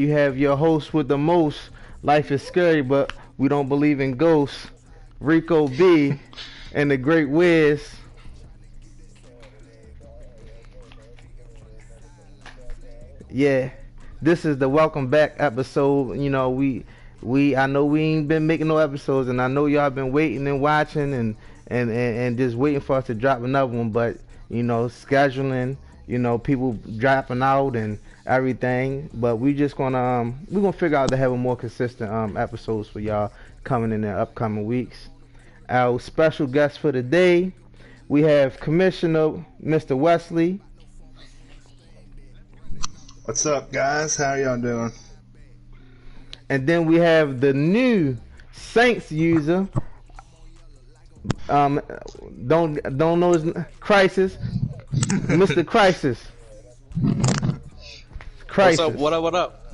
You have your host with the most. Life is scary, but we don't believe in ghosts. Rico B and the Great Wiz. Yeah, this is the welcome back episode. I know we ain't been making no episodes, and I know y'all been waiting and watching and just waiting for us to drop another one. But scheduling, people dropping out and everything. But we're gonna figure out to have a more consistent episodes for y'all coming in the upcoming weeks. Our special guest for today, we have Commissioner Mr. Wesley. What's up, guys? How y'all doing? And then we have the new Saints user. Don't know his Crisis, Mr. Crisis. What's up? What up? What up?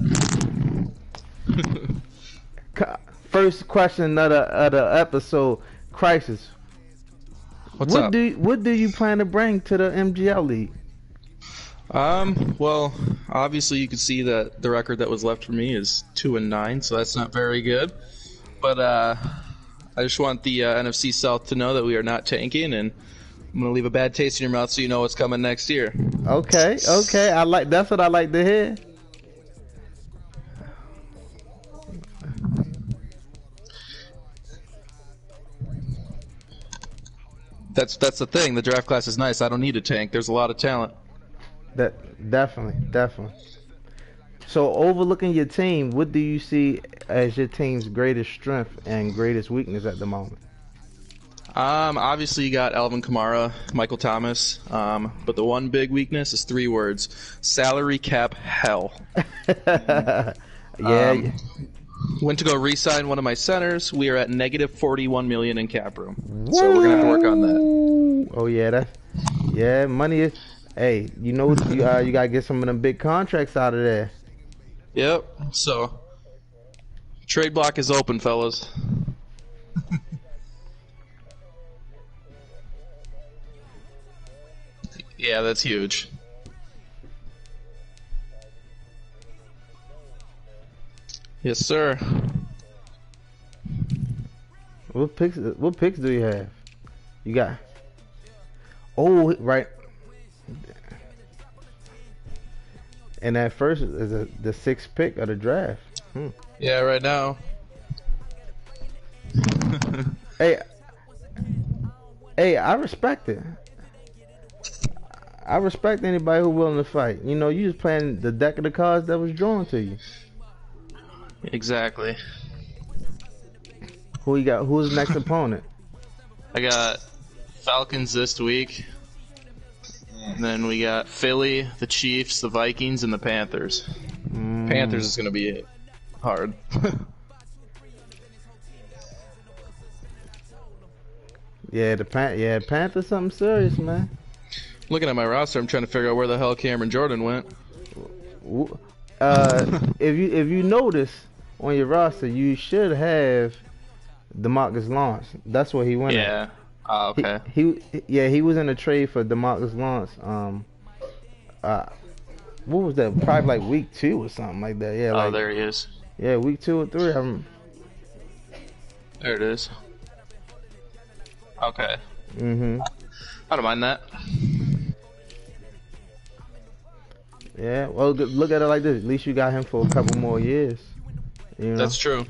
First question of the episode, Crisis. What's up? What do you plan to bring to the MGL League? Well, obviously you can see that the record that was left for me is 2-9, so that's not very good. But I just want the NFC South to know that we are not tanking, and I'm gonna leave a bad taste in your mouth so you know what's coming next year. Okay. That's what I like to hear. That's the thing. The draft class is nice. I don't need a tank. There's a lot of talent. That definitely. So overlooking your team, what do you see as your team's greatest strength and greatest weakness at the moment? Obviously you got Alvin Kamara, Michael Thomas, but the one big weakness is 3 words: salary cap hell. Yeah. Went to go re-sign one of my centers. We are at negative 41 million in cap room, so we're gonna have to work on that. Oh yeah, money is. Hey, you gotta get some of them big contracts out of there. Yep. So trade block is open, fellas. Yeah, that's huge. Yes, sir. What picks do you have? You got. Oh, right. And that first is the 6th pick of the draft. Yeah, right now. Hey, I respect it. I respect anybody who's willing to fight. You just playing the deck of the cards that was drawn to you. Exactly. Who you got? Who's the next opponent? I got Falcons this week. And then we got Philly, the Chiefs, the Vikings, and the Panthers. Panthers is going to be hard. Panthers something serious, man. Looking at my roster, I'm trying to figure out where the hell Cameron Jordan went. If you notice on your roster, you should have DeMarcus Lawrence. That's where he went. Yeah. Oh, okay. He was in a trade for DeMarcus Lawrence. What was that? Probably like week 2 or something like that. Yeah. There he is. Yeah, week 2 or 3. There it is. Okay. I don't mind that. Yeah. Well, look at it like this. At least you got him for a couple more years. That's true.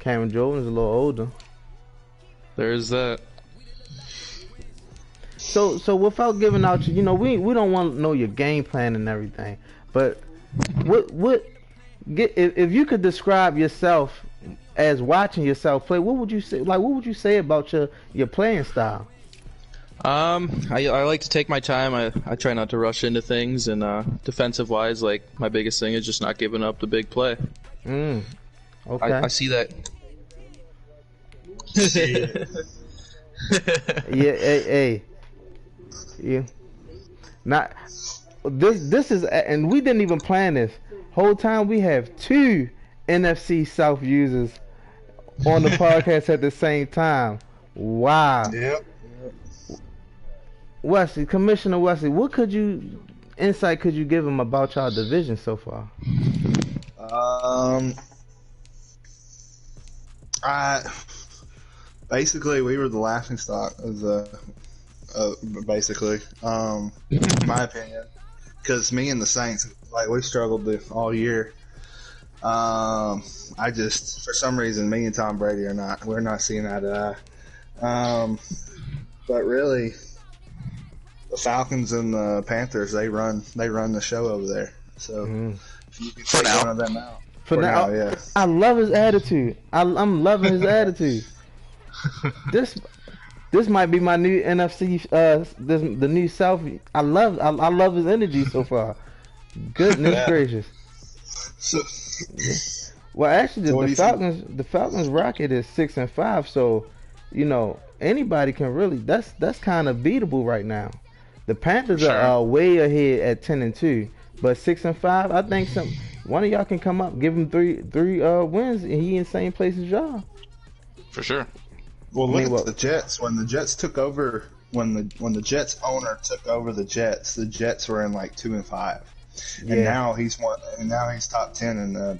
Cameron Jordan's a little older. There's that. So without giving out, we don't want to know your game plan and everything. But if you could describe yourself as watching yourself play, what would you say? Like, what would you say about your playing style? I like to take my time. I try not to rush into things, and defensive wise, like my biggest thing is just not giving up the big play. Okay. I see that. Yeah. Hey. Yeah. Not this is, and we didn't even plan this. Whole time we have 2 NFC South users on the podcast at the same time. Wow. Yep. Wesley, Commissioner Wesley, what insight could you give him about y'all division so far? Um, I basically we were the laughing stock of the basically my opinion, because me and the Saints like we struggled all year. I just for some reason me and Tom Brady we're not seeing eye to eye. But really, the Falcons and the Panthers they run the show over there. So if you can For take now. one of them out For now, yeah. I love his attitude. I'm loving his attitude. This this might be my new NFC. The new South. I love his energy so far. Goodness Yeah. gracious. So, Yeah. Well, actually, so what do you think? The Falcons record is 6-5. So, anybody can really. That's kind of beatable right now. The Panthers For are sure. way ahead at 10-2, but 6-5. I think one of y'all can come up, give him three wins, and he in the same place as y'all. For sure. Well, I look mean, at what? the Jets. When the Jets took over, when the Jets owner took over the Jets were in like 2-5, and Yeah. now he's one. And now he's top 10 in the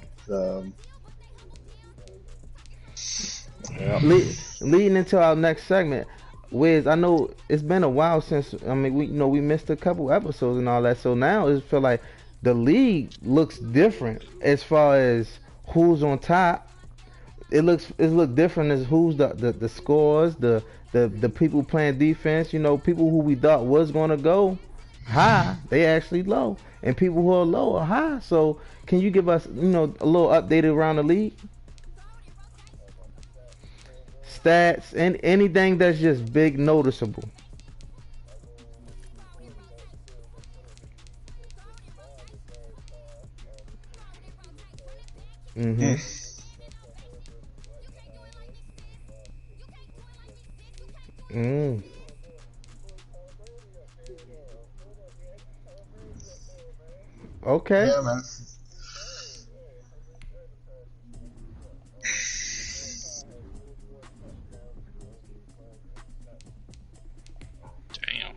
yeah. Leading into our next segment, Wiz, I know it's been a while since we missed a couple episodes and all that, so now it feel like the league looks different as far as who's on top. It look different as who's the scores, the people playing defense. People who we thought was gonna go high, they actually low, and people who are low are high. So can you give us a little update around the league? Stats and anything that's just big noticeable. Mhm. Mm. Okay. Yeah, man. Damn.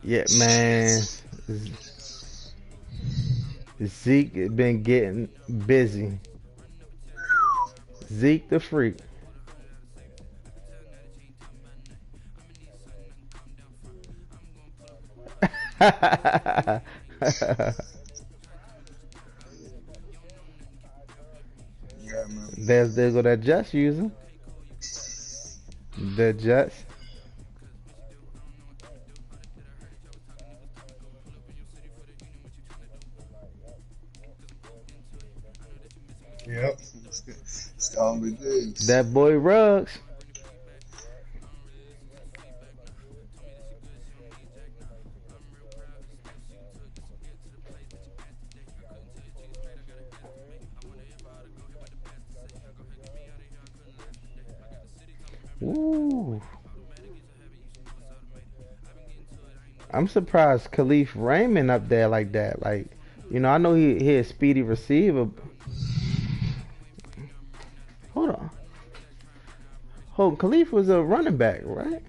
Yeah, man. Zeke been getting busy. Zeke the freak. Yeah, man. There go that Jets user. The Jets. Yep. It's gonna be dudes. That boy Ruggs. Ooh. I'm surprised Khalif Raymond up there like that. Like, I know he a speedy receiver. Hold on. Hold on. Khalif was a running back, right?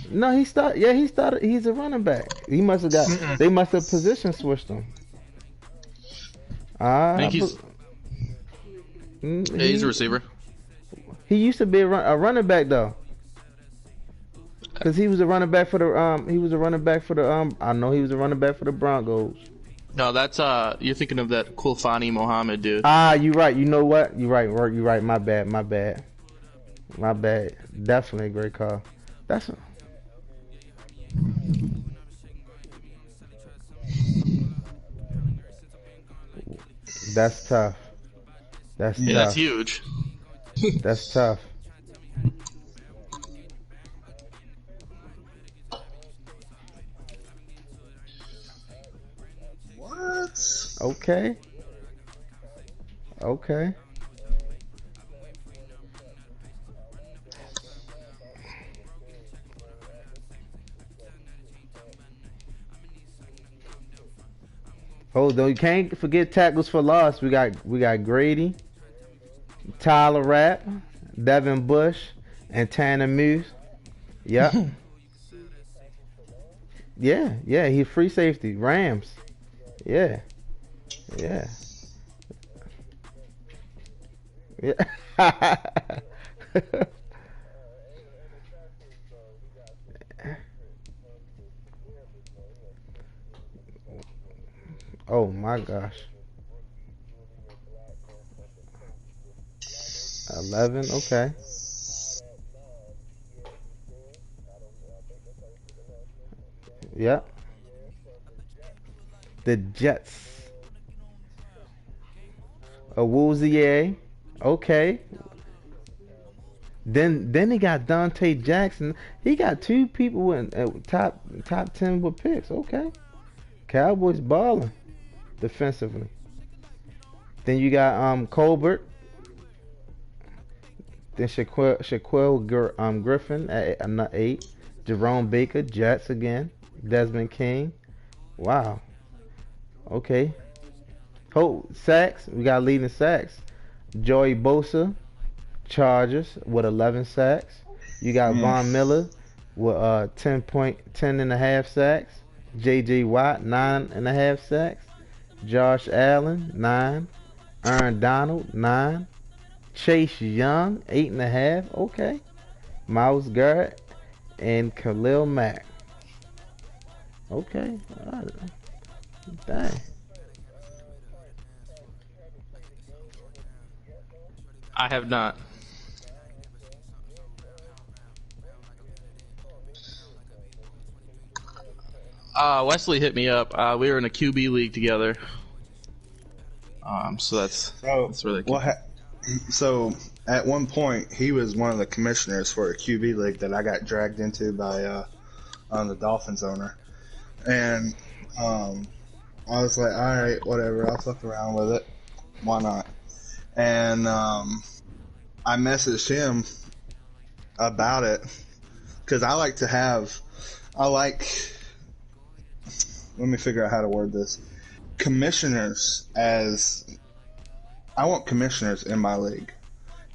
No, he started. Yeah, he started. He's a running back. He must have got. Mm-mm. They must have position switched him. I Ah, think he's he's a receiver. he used to be a running back though, cause he was a running back for the he was a running back for the I know he was a running back for the Broncos. No, that's you're thinking of that Kulfani Mohammed dude. Ah, you right. You know what? You right. You right. My bad. My bad. My bad. Definitely a great call. That's that's tough. That's Yeah, that's tough. huge. That's tough. What? Okay. Okay. Hold on. You can't forget tackles for loss. We got Grady. Tyler Rapp, Devin Bush, and Tanner Muse. Yep. Yeah, he's free safety. Rams. Yeah, yeah, yeah. Oh my gosh. 11. Okay. Yep. The Jets. A Woozier. Okay. Then he got Dante Jackson. He got two people in top 10 with picks. Okay. Cowboys balling defensively. Then you got Colbert. Then Shaquille Griffin at 8. Jerome Baker, Jets again. Desmond King. Wow. Okay. Sacks. We got leading sacks. Joey Bosa, Chargers with 11 sacks. You got Von Miller with 10 and a half sacks. J.J. Watt 9.5 sacks. Josh Allen 9. Aaron Donald 9. Chase Young 8.5. Okay. Myles Garrett and Khalil Mack. Okay. All right. Dang. I have not. Wesley hit me up. We were in a QB league together. So that's really cool. So at one point, he was one of the commissioners for a QB league that I got dragged into by the Dolphins owner, and I was like, all right, whatever, I'll fuck around with it. Why not? And I messaged him about it because I like, let me figure out how to word this. I want commissioners in my league.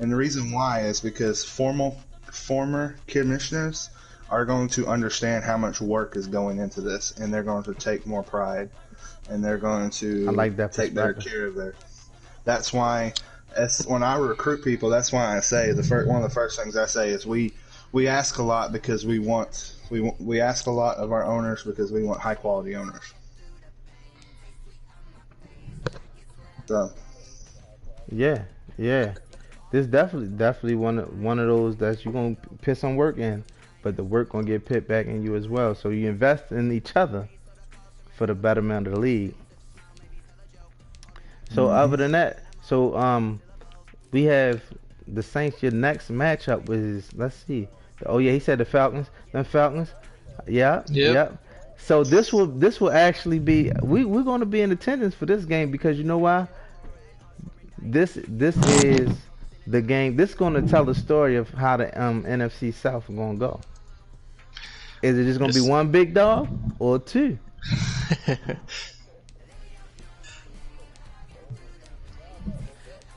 And the reason why is because former commissioners are going to understand how much work is going into this, and they're going to take more pride, and they're going to take better care of their. That's why, when I recruit people, that's why I say one of the first things I say is we ask a lot because we ask a lot of our owners because we want high quality owners. So. Yeah. This definitely one of those that you're gonna put some work in, but the work gonna get put back in you as well. So you invest in each other for the betterment of the league. So other than that, we have the Saints. Your next matchup was, let's see. Oh yeah, he said the Falcons. Them Falcons. Yeah. Yep. So this will actually be we're going to be in attendance for this game because you know why? This is the game. This is going to tell the story of how the NFC South is going to go. Is it just going to be one big dog or two?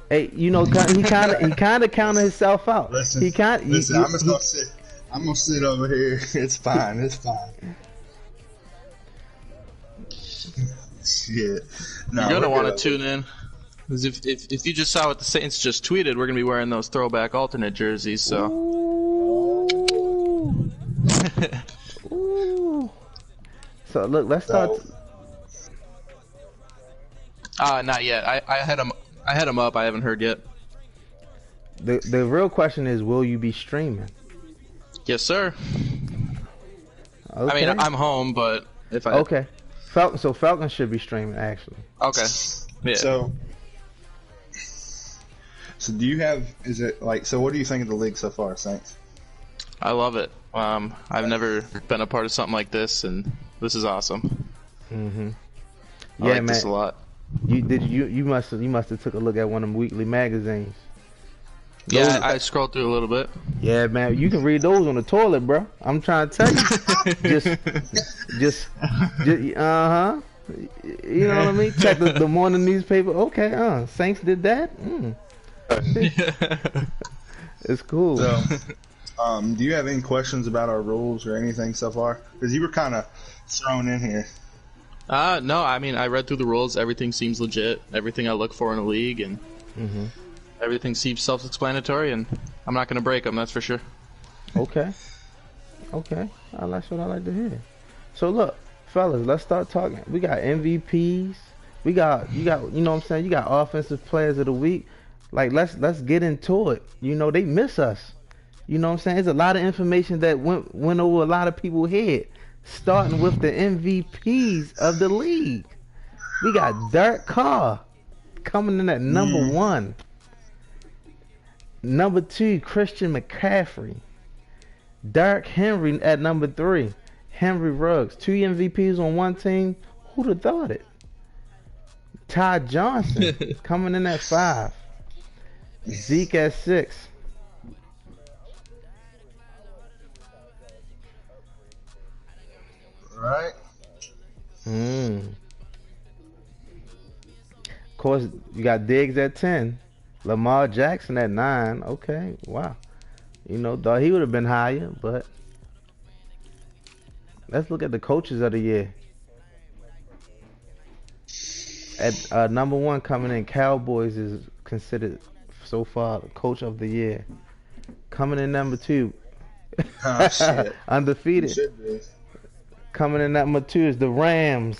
Hey, you know, he kind of counted himself out. Listen, I'm just gonna sit. I'm gonna sit over here. It's fine. It's fine. Shit. No, you're gonna want to tune in. Because if you just saw what the Saints just tweeted, we're gonna be wearing those throwback alternate jerseys. So. Ooh. Ooh. So look, let's start. Not yet. I had them up. I haven't heard yet. The real question is, will you be streaming? Yes, sir. Okay. I mean, I'm home, but if I okay, Falcons should be streaming actually. Okay. Yeah. So do you have? Is it like? So what do you think of the league so far, Saints? I love it. I've never been a part of something like this, and this is awesome. Mm-hmm. I like this a lot. You must have took a look at one of them weekly magazines. Yeah, I scrolled through a little bit. Yeah, man, you can read those on the toilet, bro. I'm trying to tell you. just You know what I mean? Check the morning newspaper. Okay, Saints did that. It's cool. So, do you have any questions about our rules or anything so far? Because you were kind of thrown in here. No, I mean, I read through the rules. Everything seems legit. Everything I look for in a league, and everything seems self-explanatory. And I'm not going to break them. That's for sure. Okay. That's what I like to hear. So look, fellas, let's start talking. We got MVPs. You know what I'm saying? You got offensive players of the week. Like let's get into it. You know, they miss us. You know what I'm saying? There's a lot of information that went over a lot of people's head. Starting with the MVPs of the league. We got Derek Carr coming in at number 1. Number 2, Christian McCaffrey. Derrick Henry at number 3. Henry Ruggs. 2 MVPs on one team. Who'd have thought it? Ty Johnson coming in at 5. Zeke at 6. Right. Of course, you got Diggs at 10. Lamar Jackson at 9. Okay, wow. You know, thought he would have been higher, but let's look at the coaches of the year. At number 1 coming in, Cowboys is considered so far the coach of the year. Coming in number 2, Shit. undefeated. Should be. Coming in number 2 is the Rams.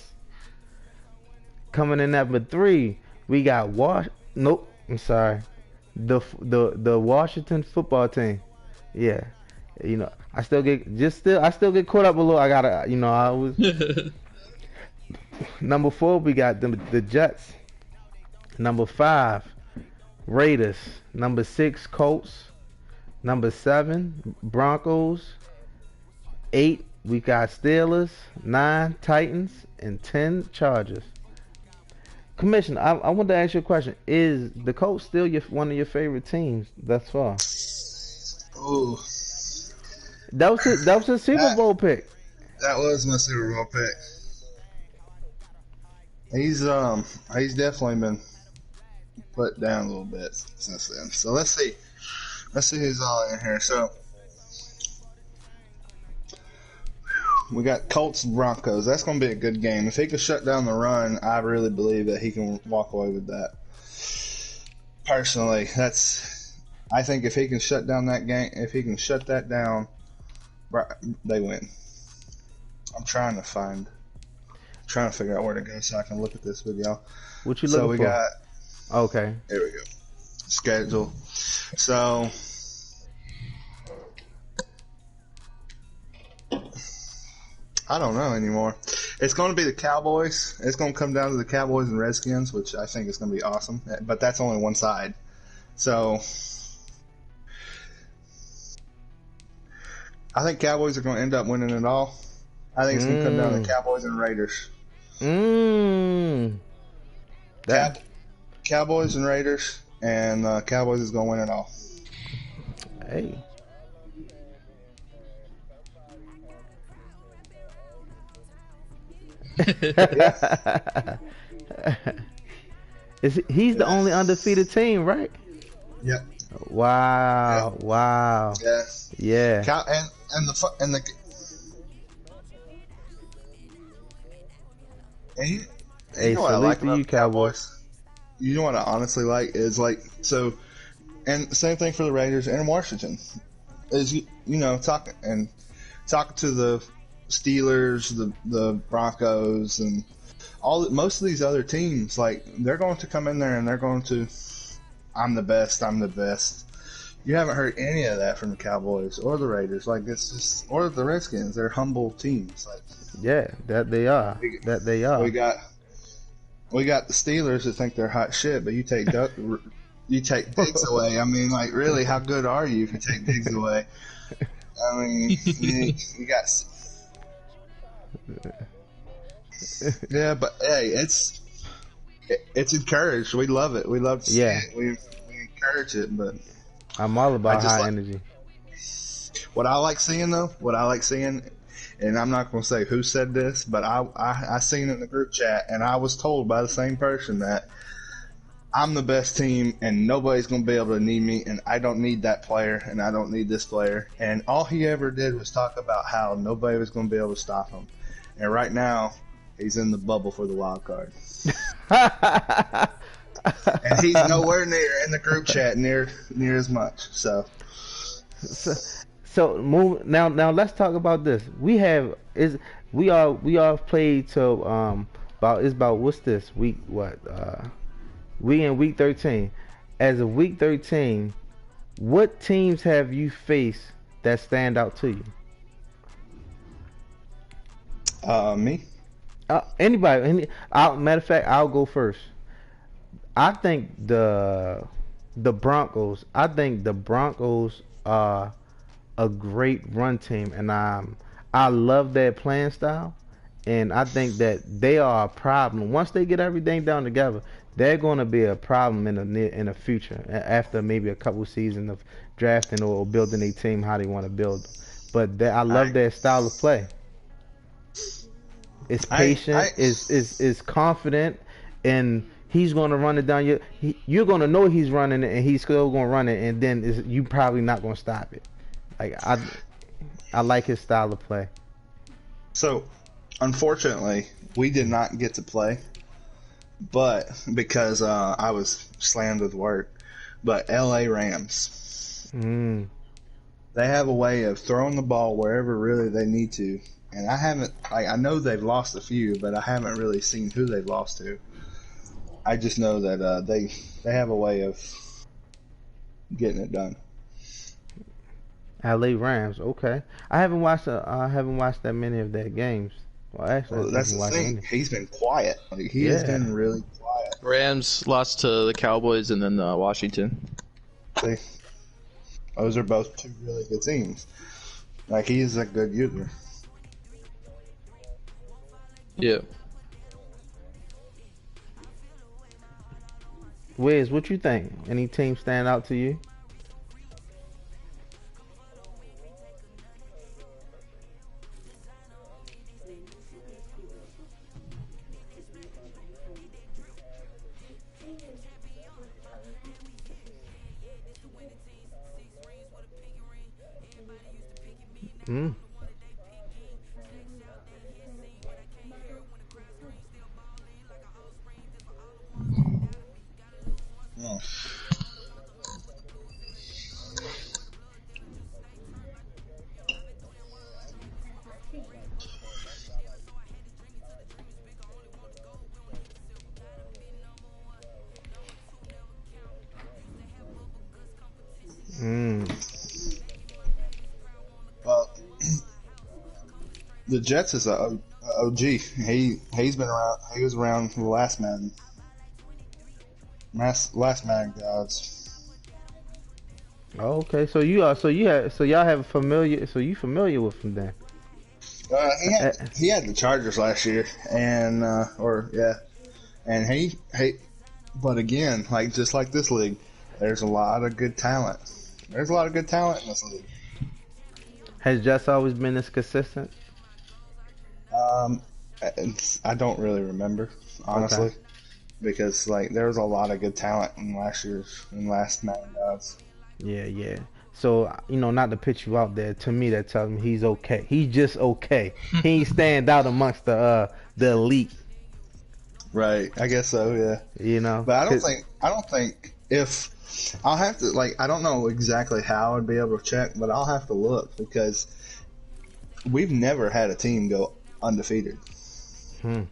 Coming in number 3, we got the Washington football team. Yeah, you know, I still get caught up a little. I gotta, you know, I was number 4. We got the Jets. Number 5, Raiders. Number 6, Colts. Number 7, Broncos. 8, we got Steelers. 9, Titans, and 10, Chargers. Commissioner, I want to ask you a question. Is the Colts still one of your favorite teams thus far? Ooh. That was his Super Bowl pick. That was my Super Bowl pick. He's definitely been put down a little bit since then. So let's see who's all in here. So we got Colts Broncos. That's going to be a good game. If he can shut down the run, I really believe that he can walk away with that. Personally, I think if he can shut down that game, if he can shut that down, they win. I'm trying to figure out where to go so I can look at this with y'all. What you looking for? So we got. Okay. There we go. Schedule. So. I don't know anymore. It's going to be the Cowboys. It's going to come down to the Cowboys and Redskins, which I think is going to be awesome. But that's only one side. So I think Cowboys are going to end up winning it all. I think it's going to come down to Cowboys and Raiders. Cowboys and Raiders, and Cowboys is going to win it all. Hey. He's the only undefeated team, right? Yep. Wow! Yep. Wow! Yes. Yeah. You know what I like about the Cowboys? You know what I honestly like is so, and same thing for the Raiders and Washington. Is you know talking to the Steelers, the Broncos, and most of these other teams, like they're going to come in there and they're going to, I'm the best. You haven't heard any of that from the Cowboys or the Raiders, or the Redskins. They're humble teams. Yeah, that they are. We got the Steelers that think they're hot shit, but you take Diggs away. I mean, really, how good are you if you take Diggs away? I mean, you got. Yeah, but hey, it's encouraged. We love it. We love to see it. We encourage it, but I'm all about high energy. What I like seeing, and I'm not going to say who said this, but I seen it in the group chat, and I was told by the same person that I'm the best team, and nobody's going to be able to need me, and I don't need that player, and I don't need this player. And all he ever did was talk about how nobody was going to be able to stop him. And right now, he's in the bubble for the wild card. And he's nowhere near in the group chat near as much. So so move now. Now let's talk about this. We are played to about what's this week? What we in week 13. As of week 13, what teams have you faced that stand out to you? me. Anybody? Matter of fact, I'll go first. I think the Broncos. I think the Broncos are a great run team, and I love their playing style, and I think that they are a problem. Once they get everything down together, they're going to be a problem in the future after maybe a couple seasons of drafting or building a team how they want to build. But I love I their style of play. It's I patient, is confident, and he's gonna run it down. You're gonna know he's running it, and he's still gonna run it, and then you probably not gonna stop it. Like I like his style of play. so unfortunately we did not get to play, but because I was slammed with work. But LA Rams, Mm. they have a way of throwing the ball wherever really they need to. And I haven't, I know they've lost a few, but I haven't really seen who they've lost to. I just know that they have a way of getting it done. LA Rams. Okay, I haven't watched that many of their games. Well, actually, Well, I that's haven't the watched thing. any. He's been quiet. Like, he has Yeah. been really quiet. Rams lost to the Cowboys and then Washington. See, those are both two really good teams. Like, he is a good user. Yeah. Wiz, what you think? Any team stand out to you? Mm. Oh. Mm. Well, the Jets is a OG. He's been around. He was around the last Madden. Last Madden gods. Oh, okay, so y'all have familiar so you familiar with him then? Uh, He had the Chargers last year, and or yeah, and he. But again, like just like this league, there's a lot of good talent. There's a lot of good talent in this league. Has just always been this consistent? Um, I don't really remember honestly, Okay. because like there was a lot of good talent in last Madden gods. Yeah, yeah. So, not to pitch you out there, to me that tells me he's okay. He's just okay. He ain't stand out amongst the elite, Right, I guess so. Yeah. you know. But 'Cause- I don't think if I'll have to like I don't know exactly how I'd be able to check, but I'll have to look because we've never had a team go undefeated. Hmm.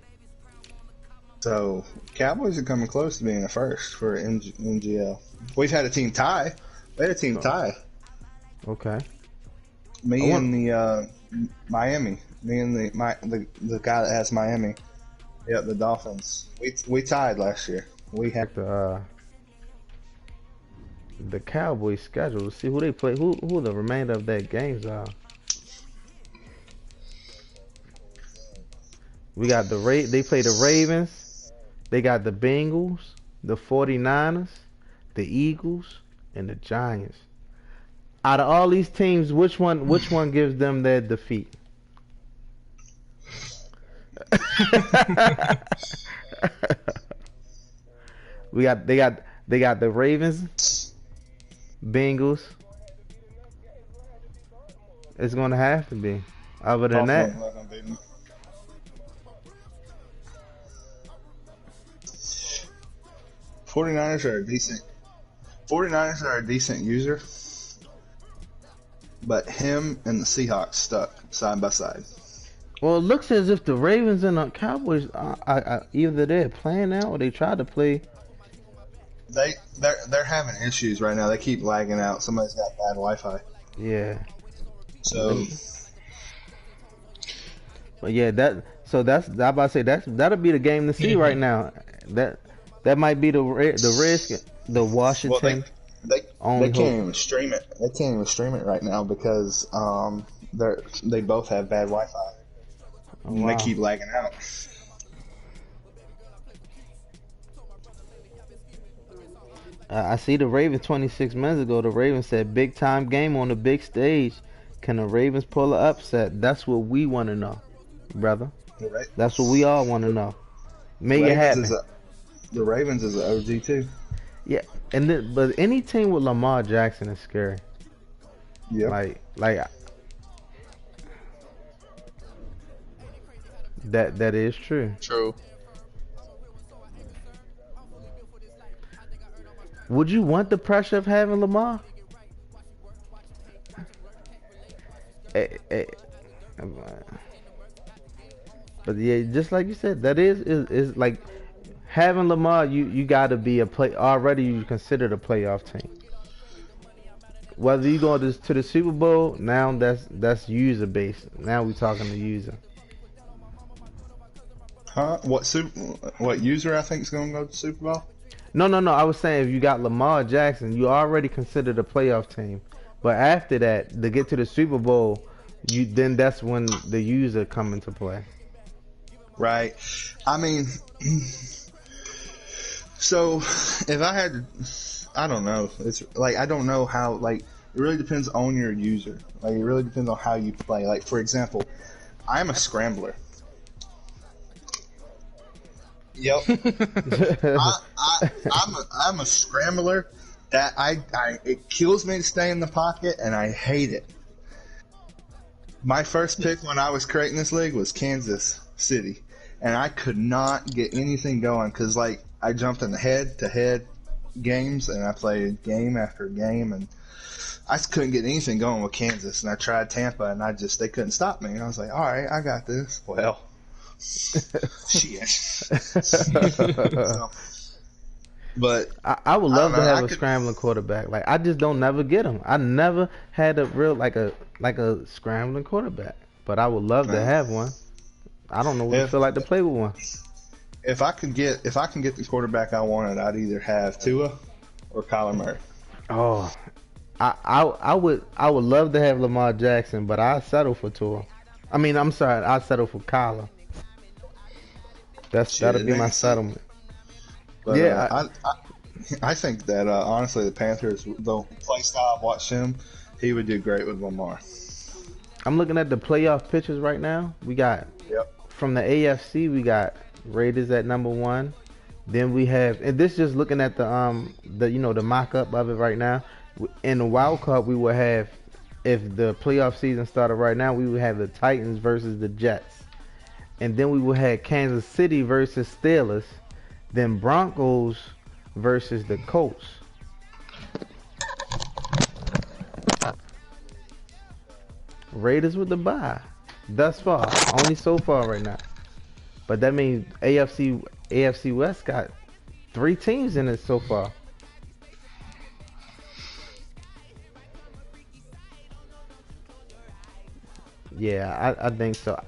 So Cowboys are coming close to being a first for NGL. We've had a team tie. We had a team tie. Okay. I Me want and the Miami. Me and the guy that has Miami. Yep, the Dolphins. We tied last year. We had check the Cowboys schedule to see who they play, who the remainder of their games are. We got they play the Ravens, they got the Bengals, the 49ers, the Eagles, and the Giants. Out of all these teams, which one gives them their defeat? They got the Ravens, Bengals. It's gonna have to be. Other than Baltimore that, not gonna beat them. 49ers are a decent. 49ers are a decent user, but him and the Seahawks stuck side by side. well, it looks as if the Ravens and the Cowboys, either they're playing out or they try to play. They're having issues right now. They keep lagging out. Somebody's got bad Wi-Fi. Yeah, So but yeah, that's I about to say that'll be the game to see right now. That that might be the risk, the well Washington they only can't hope. even stream it. They can't even stream it right now because they both have bad Wi-Fi Oh, and they wow. keep lagging out. I see the Ravens 26 minutes ago. The Ravens said big time game on the big stage. Can the Ravens pull an upset? That's what we want to know, brother. The, Ra- That's what we all want to know. the Make it Ravens is happen. a the Ravens is an OG too. Yeah, and then, but any team with Lamar Jackson is scary. Yep. Like that is true. True. Would you want the pressure of having Lamar? Eh, eh, But yeah, just like you said, that is like having Lamar. You got to be a play already. You considered a playoff team. Whether you go to the Super Bowl now, that's user based. Now we talking to user. Huh? What user I think is going to go to Super Bowl? No. I was saying if you got Lamar Jackson, you already considered a playoff team. But after that, to get to the Super Bowl, then that's when the user come into play. Right. I mean, so if I had, I don't know. It's like I don't know how. Like it really depends on your user. Like it really depends on how you play. Like for example, I'm a scrambler. Yep. I'm a scrambler that it kills me to stay in the pocket and I hate it. My first pick when I was creating this league was Kansas City, and I could not get anything going because like I jumped in the head-to-head games and I played game after game and I just couldn't get anything going with Kansas. And I tried Tampa and they couldn't stop me. And I was like, all right, I got this. Well, shit. So, but I would I don't love to know. have a scrambling quarterback. Like I just don't never get them. I never had a real like a scrambling quarterback. But I would love to have one. I don't know what it If feel like to play with one. if I can get the quarterback I wanted, I'd either have Tua or Kyler Murray. Oh, I would love to have Lamar Jackson, but I settle for Tua. I mean, I'm sorry, I settle for Kyler. Shit, That'll it be my ain't so. settlement. But Yeah, I think that honestly the Panthers, the play style I've watched him, he would do great with Lamar. I'm looking at the playoff pictures right now. We got Yep. from the AFC, we got Raiders at number one. Then we have, and this just looking at the mock up of it right now. In the wild card, we will have, if the playoff season started right now, we would have the Titans versus the Jets, and then we will have Kansas City versus Steelers, then Broncos versus the Colts. Raiders with the bye, thus far, only so far right now. But that means AFC West got three teams in it so far. Yeah, I think so.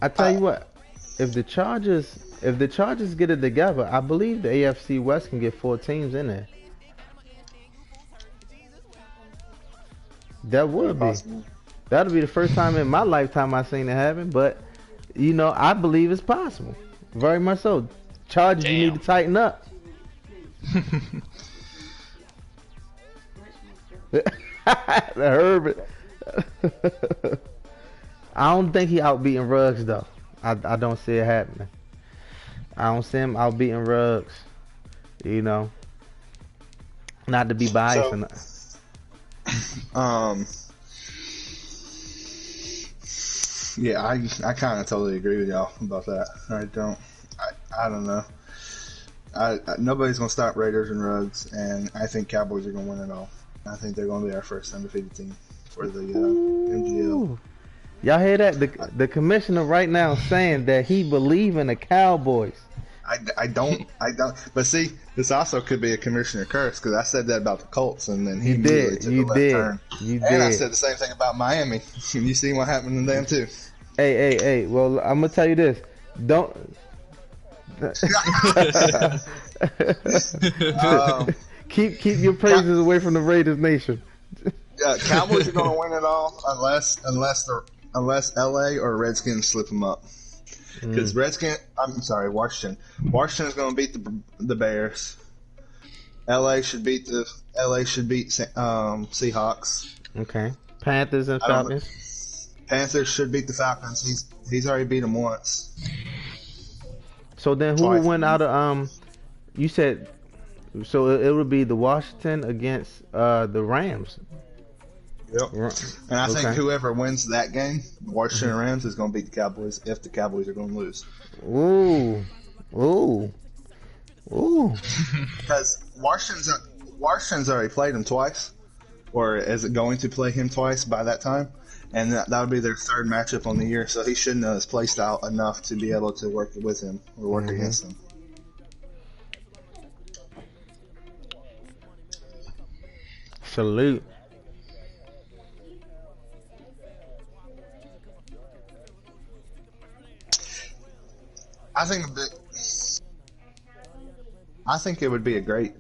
I tell you Uh, what, if the Chargers get it together, I believe the AFC West can get four teams in there. That very would be. possible. That'll be the first time in my lifetime I've seen it happen, but I believe it's possible. Very much so. Chargers, you need Damn. to tighten up. The Herbert. I don't think he outbeating Ruggs though. I don't see it happening. I don't see him out beating Ruggs. You know, not to be biased. So, And um, yeah, I kind of totally agree with y'all about that. I don't know. Nobody's gonna stop Raiders and Ruggs, and I think Cowboys are gonna win it all. I think they're gonna be our first undefeated team for the MGL. Y'all hear that? The commissioner right now saying that he believe in the Cowboys. I don't. But see, this also could be a commissioner curse because I said that about the Colts, and then he immediately took a left turn. And I said the same thing about Miami. You seen what happened to them too. Hey. Well, I'm gonna tell you this. Don't. Keep your praises away from the Raiders Nation. Cowboys are going to win it all unless LA or Redskins slip them up. Because Washington. Washington is going to beat the Bears. LA should beat Seahawks. Okay. Panthers and Falcons. Panthers should beat the Falcons. He's already beat them once. So then who will win out of you said so it would be the Washington against the Rams. Yep. And I think whoever wins that game, Washington Rams, is going to beat the Cowboys if the Cowboys are going to lose. Ooh. Because Washington's already played him twice, or is it going to play him twice by that time? And that'll be their third matchup on the year, so he should know his play style enough to be able to work with him or work against him. Salute. I think it would be a great.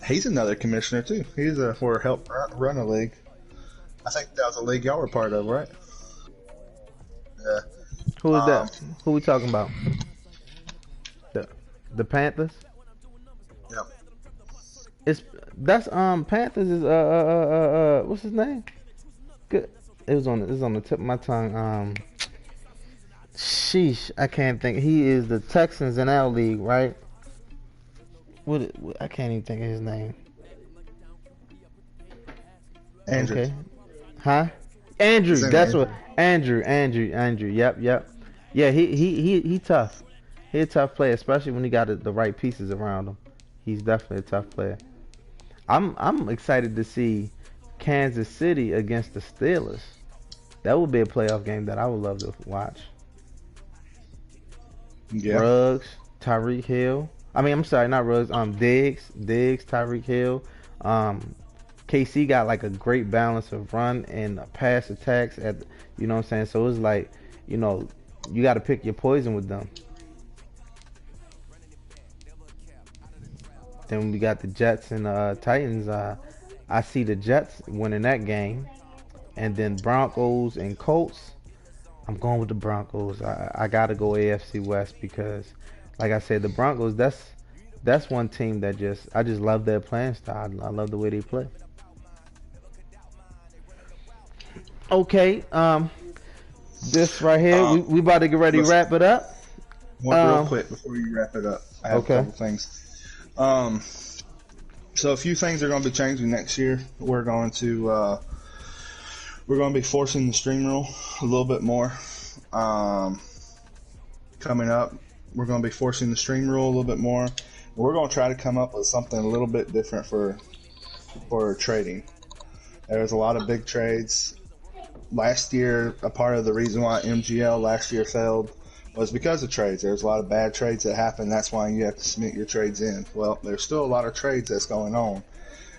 He's another commissioner too. He's for help run a league. I think that was a league y'all were part of, right? Yeah. Who is that? Who we talking about? The Panthers? Yeah. That's Panthers is what's his name? Good. It was on the tip of my tongue. Sheesh, I can't think. He is the Texans in our league, right? I can't even think of his name. Andrew. Okay. Huh? Andrew. That's Andrew. what. Andrew. Yep. Yeah, he tough. He's a tough player, especially when he got the right pieces around him. He's definitely a tough player. I'm excited to see Kansas City against the Steelers. That would be a playoff game that I would love to watch. Yeah. Ruggs, Tyreek Hill. I mean, I'm sorry, not Ruggs. Diggs, Tyreek Hill. KC got like a great balance of run and pass attacks you know what I'm saying? So it's like, you know, you got to pick your poison with them. Then we got the Jets and Titans. I see the Jets winning that game. And then Broncos and Colts. I'm going with the Broncos. I got to go AFC West because, like I said, the Broncos, that's one team that I just love their playing style. I love the way they play. Okay, this right here, we about to get ready to wrap it up. Real quick before you wrap it up, I have a couple things. So a few things are going to be changing next year. We're going to be forcing the stream rule a little bit more. Coming up, we're going to be forcing the stream rule a little bit more. We're going to try to come up with something a little bit different for trading. There's a lot of big trades. Last year, a part of the reason why MGL last year failed was because of trades. There's a lot of bad trades that happen. That's why you have to submit your trades in. Well, there's still a lot of trades that's going on,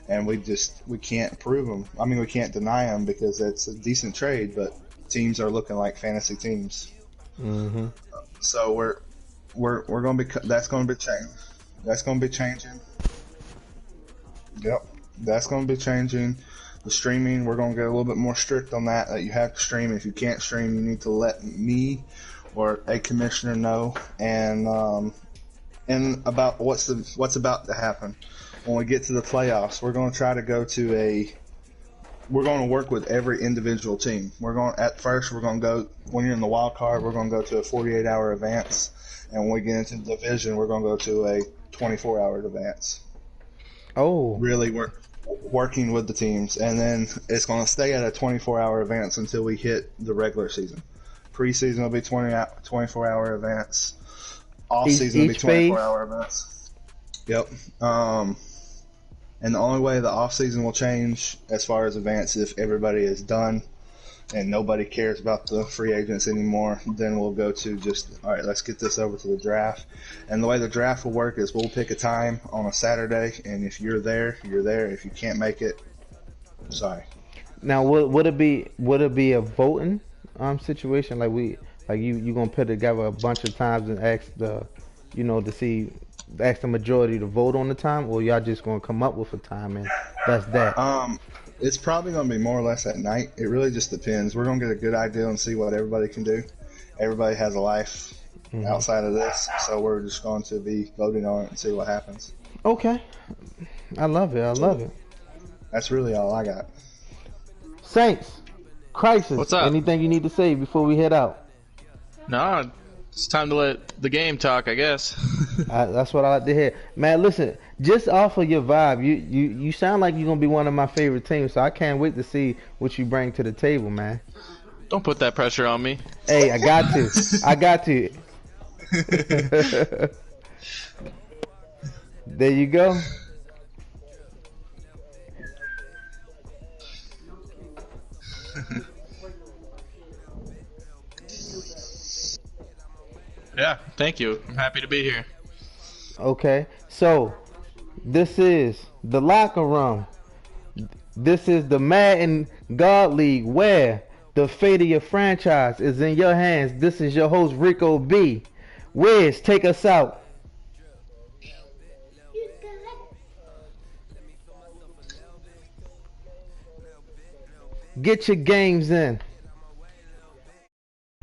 and we can't prove them. I mean, we can't deny them because it's a decent trade, but teams are looking like fantasy teams. Mm-hmm. So we're going to be that's going to be changing. That's going to be changing. Yep, that's going to be changing. The streaming, we're going to get a little bit more strict on that. That you have to stream. If you can't stream, you need to let me or a commissioner know, and about what's about to happen when we get to the playoffs. We're going to try to go to we're going to work with every individual team. We're going to go when you're in the wild card. We're going to go to a 48-hour advance, and when we get into the division, we're going to go to a 24-hour advance. Oh, Really working with the teams, and then it's going to stay at a 24-hour advance until we hit the regular season. Preseason will be 24-hour advance. Off season will be 24-hour events. Yep. And the only way the off season will change as far as events if everybody is done and nobody cares about the free agents anymore, then we'll go to just, all right, let's get this over to the draft. And the way the draft will work is we'll pick a time on a Saturday, and if you're there, you're there. If you can't make it, sorry. now would it be a voting situation like you gonna put together a bunch of times and ask ask the majority to vote on the time, or y'all just gonna come up with a time and that's that? It's probably going to be more or less at night. It really just depends. We're going to get a good idea and see what everybody can do. Everybody has a life outside of this, so we're just going to be voting on it and see what happens. Okay, I love it. That's really all I got. Saints, Crisis. What's up? Anything you need to say before we head out? No, it's time to let the game talk, I guess. That's what I like to hear, man. Listen, just off of your vibe, you sound like you're gonna be one of my favorite teams. So I can't wait to see what you bring to the table, man. Don't put that pressure on me. Hey, I got to. There you go. Yeah, thank you. I'm happy to be here. Okay, so this is the locker room. This is the Madden God League where the fate of your franchise is in your hands. This is your host Rico B. Wiz, take us out. Get your games in.